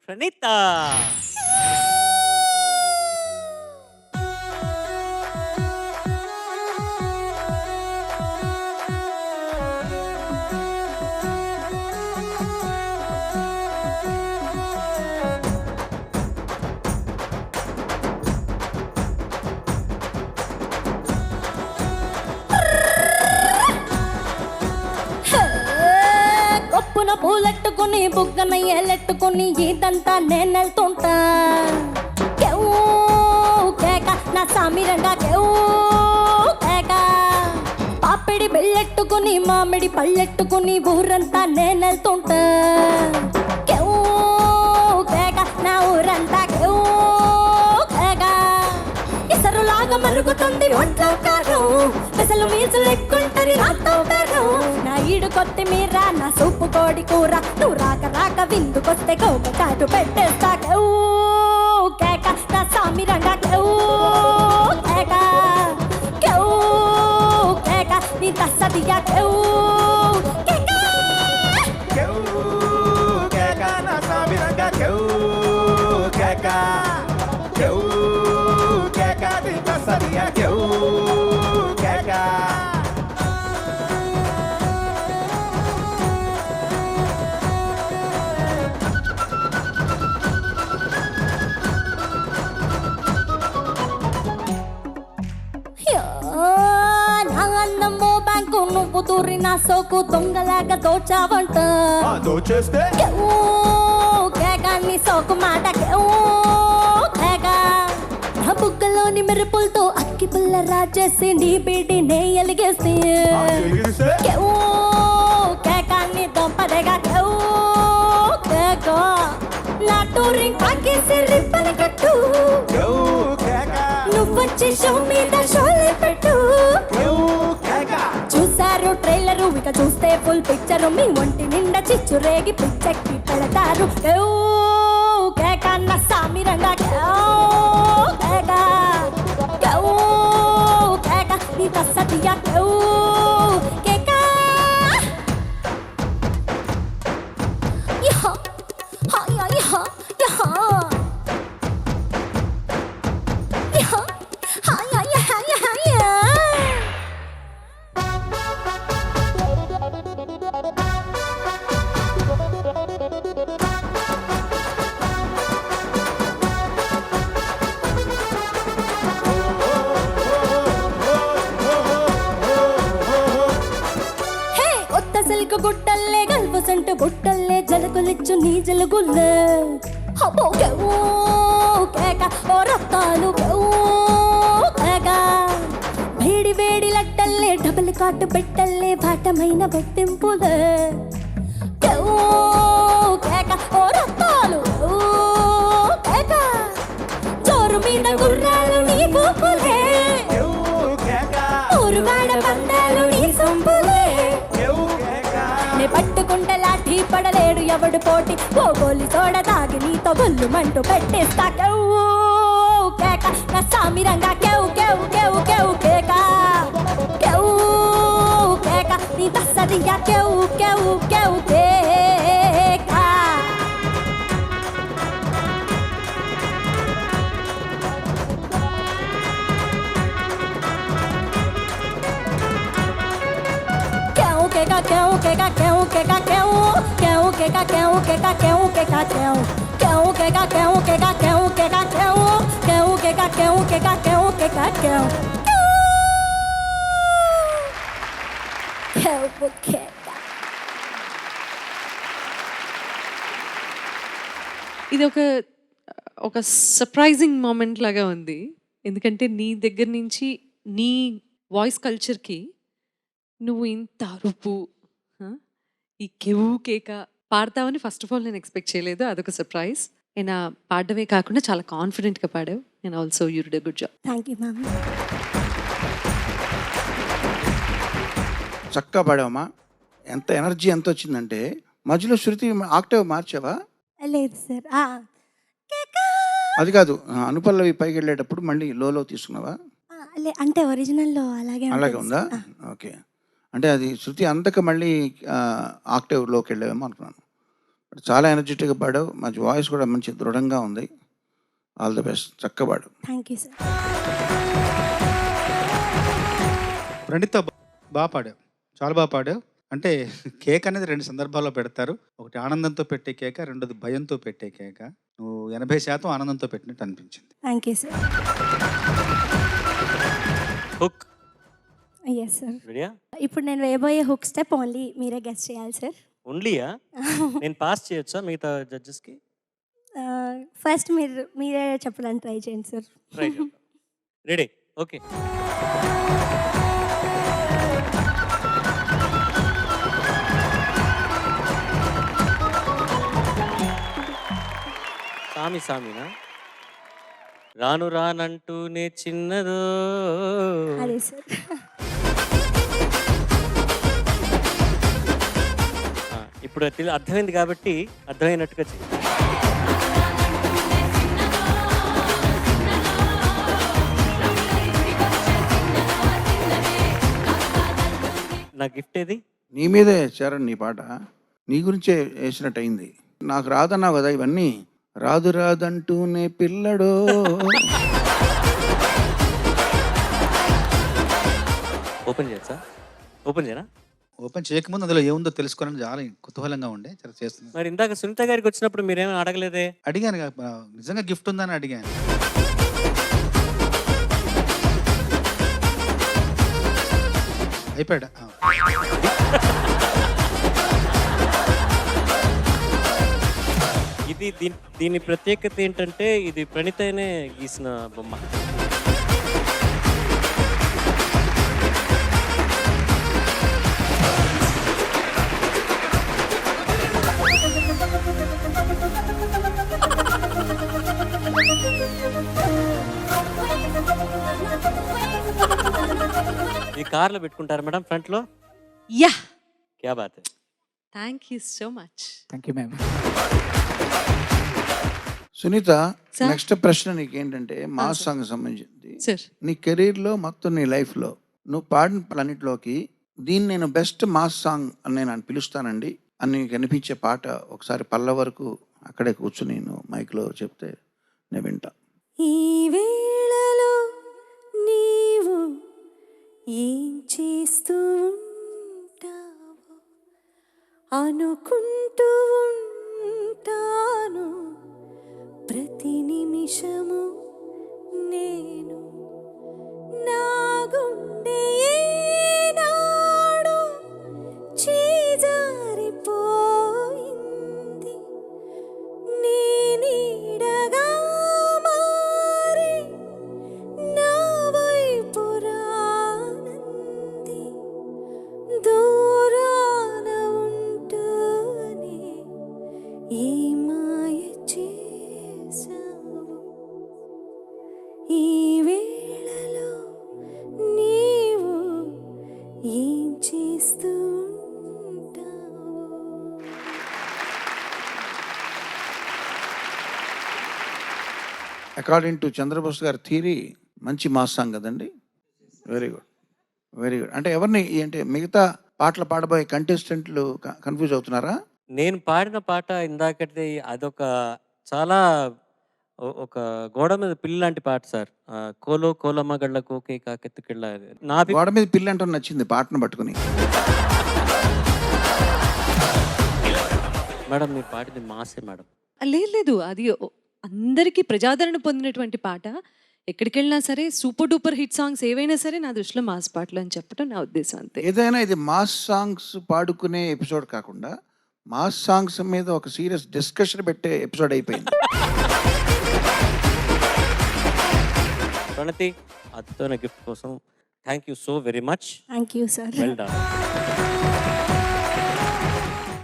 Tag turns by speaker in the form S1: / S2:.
S1: ప్రణీత.
S2: కొప్పున పూలెట్టుకుని బుగ్గన ఏలెట్టుకుని ఇదంతా నేనెళ్తుంటా. కేవ్ కేక నా సామిరంగా కేవ్ కేక. పాపిడి బిళ్ళెట్టుకుని మామిడి పళ్ళెట్టుకుని ఊరంతా నేనెళ్తుంటా. కేవ్ కేక నా ఊరంతా కేవ్ కేక. ఇసరులాగా మరుగుతుంది ఒంట్లో కారం, పెసలు మీసులు ఎక్కుంటది నాతో బేరం. నా ఈడు కొత్తిమీర నా సూపు కోడి కూర, నువ్వు రాక రాక విందుకొస్తే కోక చాటు పెట్టేస్తా. కేవ్ కేక నా సామిరంగా కేవ్ కేక. కేవ్ కేక నీ తస్సదిగా కేవ్ కేక.
S3: కేవ్ కేక నా సామిరంగా కేవ్ కేక. కేవ్ కేక నీ తస్సదిగా కేవ్ కేక.
S2: యా, నా అన్నమ్మో బ్యాంకు నువ్వు దూరిన సోకు దొంగలాగా దోచావంట.
S3: దోచేస్తే
S2: కేవ్ కేక నీ సోకు మాట కేవ్ కేక. నా బుగ్గలోని మెరుపులతో అక్కి పుల్ల రాజేసి నీ బీడి నే ఎలిగేసి.
S3: ఎగిరిస్తే
S2: కేవ్ కేక నీ దొంపదేగా కేవ్ కేక. నా టూరింగ్ పాకేసి రిబ్బన్ కట్టు,
S3: కేవ్ కేక.
S2: నువ్వొచ్చి షో మీద షోలే పెట్టు.
S3: కేవ్ కేక.
S2: చూసారు ట్రైలరు, ఇక చూస్తే ఫుల్ పిక్చరు. మీ ఒంటి నిండా చిచ్చు రేగి పిచ్చెక్కి పెడతారు. కేవ్ కేక నా సామిరంగా కేవ్ కేక. కేవ్ కేక నీ తస్సదియా కేవ్ కేక. యహ హయ యహ యహ యహ హయ యహ యహ యహ. హే కొత్త సిల్క్ గుట్టల్లే గల్పు సెంటు బుట్టల్లే జలకులిచ్చు నీ జలుగుల్లే. అబ్బో కేవ్ కేక ఓ రక్తాలు కేవ్ కేక. వేడి వేడి లట్టల్లే డబుల్ కాటు పెట్టల్లే బాటమైన బెట్టింపులే. కేవ్ కేక ఓ రక్తాలు కేక. జోరు మీద గుర్రాలు నీ పూపులే,
S3: కేవ్ కేక.
S2: ఊరువాడ పందాలు నీ సొంపులే.
S3: కేవ్ కేక.
S2: నే పట్టుకుంటే లాఠీ పడలేడు ఎవడు పోటీ, ఓ గోలి సోడ తాగి నీతో గొల్లు మంటూ పెట్టేస్తా. కేవ్ కేక నా సామిరంగా కేవ్ కేవ్ కేవ్ కేవ్ కేక. కేవ్ కేక నీ తస్సదియా కేవ్ కేవ్ కేవ్ కేక. కేవ్ కేక కేవ్ కేక కేవ్ కేక కేవ్ కేవ్ కేక కేవ్ కేక కేవ్ కేక కేవ్. కేవ్ కేక కేవ్ కేక కేవ్ కేక కేవ్ కేవ్ కేక కేవ్ కేక కేవ్ కేక కేవ్. కేవ్ కేక.
S4: ఇది ఒక సర్ప్రైజింగ్ మూమెంట్ లాగా ఉంది. ఎందుకంటే నీ దగ్గర నుంచి నీ వాయిస్ కల్చర్కి నువ్వు ఇంత అరుపు, ఈ కెవ్వు కేక పాడతావని ఫస్ట్ ఆఫ్ ఆల్ నేను ఎక్స్పెక్ట్ చేయలేదు. అదొక సర్ప్రైజ్. నేను పాడడమే కాకుండా చాలా కాన్ఫిడెంట్గా పాడావు. And also you did a good job.
S2: Thank you ma'am.
S5: చక్కగా పాడావమ్మా. ఎంత ఎనర్జీ ఎంత వచ్చిందంటే మధ్యలో శృతి ఆక్టేవ్ మార్చావా?
S2: లేదు సార్. కేక.
S5: అది కాదు, అనుపల్లవి పైకి వెళ్ళేటప్పుడు మళ్ళీ లోలో తీసుకున్నావా?
S2: అంటే ఒరిజినల్లో అలాగే
S5: అలాగే
S2: ఉంటుంది
S5: ఉందా?
S2: సార్.
S5: ఓకే. అంటే అది శృతి అందక మళ్ళీ ఆక్టేవ్లోకి వెళ్ళావేమో అనుకున్నాను. చాలా ఎనర్జెటిక్గా పాడావు, మంచి వాయిస్ కూడా మంచి దృఢంగా ఉంది. ఆల్ ది బెస్ట్, చక్కగా పాడు.
S2: Thank you sir.
S1: ప్రణీత బాగా పాడావు, చాలా బాగా పాడావు. అంటే కేక్ అనేది 2 సందర్భాల్లో పెడతారు. ఒకటి ఆనందంతో పెట్టే కేక, రెండోది భయంతో పెట్టే కేక. నువ్వు 80% ఆనందంతో పెట్టినట్టు అనిపించింది.
S2: Thank you sir.
S6: Hook
S2: yes sir.
S6: రెడీయా?
S2: ఇప్పుడు నేను వేయబోయే హుక్ స్టెప్ ఓన్లీ మీరే గెస్ట్ చేయాలి సార్.
S6: ఓన్లీయా? నేను పాస్ చేయొచ్చా మిగతా జడ్జెస్కి?
S2: ఫస్ట్ మీరే చెప్పడానికి ట్రై చేయండి సార్.
S6: Try ready? ఓకే. సామినా రాను రానంటూనే చిన్నదో.
S2: అదే సార్.
S6: ఇప్పుడు అర్థమైంది కాబట్టి అర్థమైనట్టుగా చెయ్యి. నా గిఫ్ట్ ఏది?
S5: నీ మీదే చరణ్, నీ పాట నీ గురించే వేసినట్టు అయింది. నాకు రాదన్నావు కదా, ఇవన్నీ రాదు రాదంటూనే పిల్లడో.
S6: ఓపెన్ చేయొచ్చా? ఓపెన్ చేయనా?
S1: ఓపెన్ చేయకముందు అందులో ఏముందో తెలుసుకోవాలని చాలా కుతూహలంగా ఉండే, చాలా చేస్తుంది.
S6: మరి ఇందాక సునీత గారికి వచ్చినప్పుడు మీరేమీ అడగలేదే?
S1: అడిగాను, నిజంగా గిఫ్ట్ ఉందని అడిగాను. అయిపోయాడా?
S6: ఇది దీని ప్రత్యేకత ఏంటంటే ఇది ప్రణీతనే గీసిన బొమ్మ. ఈ కార్లో పెట్టుకుంటారా మేడం ఫ్రంట్ లో?
S4: యా,
S6: క్యా బాత్ హై.
S4: Thank you so much.
S1: Thank you ma'am.
S5: Sunitha,
S4: Sir?
S5: Next ప్రశ్న నీకేంటంటే మాస్ సాంగ్ సంబంధించింది.
S4: సార్,
S5: నీ కెరీర్లో మొత్తం నీ లైఫ్లో నువ్వు పాడిన పలన్నిటిలోకి దీన్ని నేను బెస్ట్ మాస్ సాంగ్ అని నేను పిలుస్తానండి అని నీకు అనిపించే పాట ఒకసారి పల్ల వరకు అక్కడే కూర్చుని నువ్వు మైక్లో చెప్తే నేను వింటా.
S2: ఈ వేళలో నీవు ఏం చేస్తూ ఉంటావో అనుకుంటూ ఉంటాను ప్రతి నిమిషము నేను. నా గుండె ఏనాడో చేజారిపోయింది, నీ నీడగా మారి నా వైపు రానంది. దూరాన ఉంటూనే ఏ మాయ చేసావు, ఈ వేళలో నీవు ఏం చేస్తూ ఉంటావు.
S5: అకార్డింగ్ టు చంద్రబోస్ గారి థీరీ మంచి మాస్ సాంగ్ కదండి. Very good, very good. అంటే ఎవరిని అంటే మిగతా పాటలు పాడబోయే కంటెస్టెంట్లు కన్ఫ్యూజ్ అవుతున్నారా?
S6: నేను పాడిన పాట ఇందాకటి అదొక చాలా ఒక గోడ మీద పిల్లి లాంటి పాట సార్. కోలో కోలమ్మ గళ్ళ కోకే కాకెత్తుకెళ్ళ. నా
S5: గోడ మీద పిల్లి అంటే నచ్చింది పాటను పట్టుకుని.
S6: మేడం మీరు పాడింది మాసే మేడం.
S4: లేదు, అది అందరికీ ప్రజాదరణ పొందినటువంటి పాట. ఎక్కడికి వెళ్ళినా సరే సూపర్ డూపర్ హిట్ సాంగ్స్ ఏవైనా సరే నా దృష్టిలో మాస్ పాటలు అని చెప్పడం నా ఉద్దేశం, అంతే.
S5: ఏదైనా ఇది మాస్ సాంగ్స్ పాడుకునే ఎపిసోడ్ కాకుండా మాస్ సాంగ్స్ మీద ఒక సీరియస్ డిస్కషన్ పెట్టే ఎపిసోడ్ అయిపోయింది.
S6: ప్రణతి అద్భుతమైన గిఫ్ట్ కోసం thank you so very much.
S2: Thank you sir.
S6: Well done.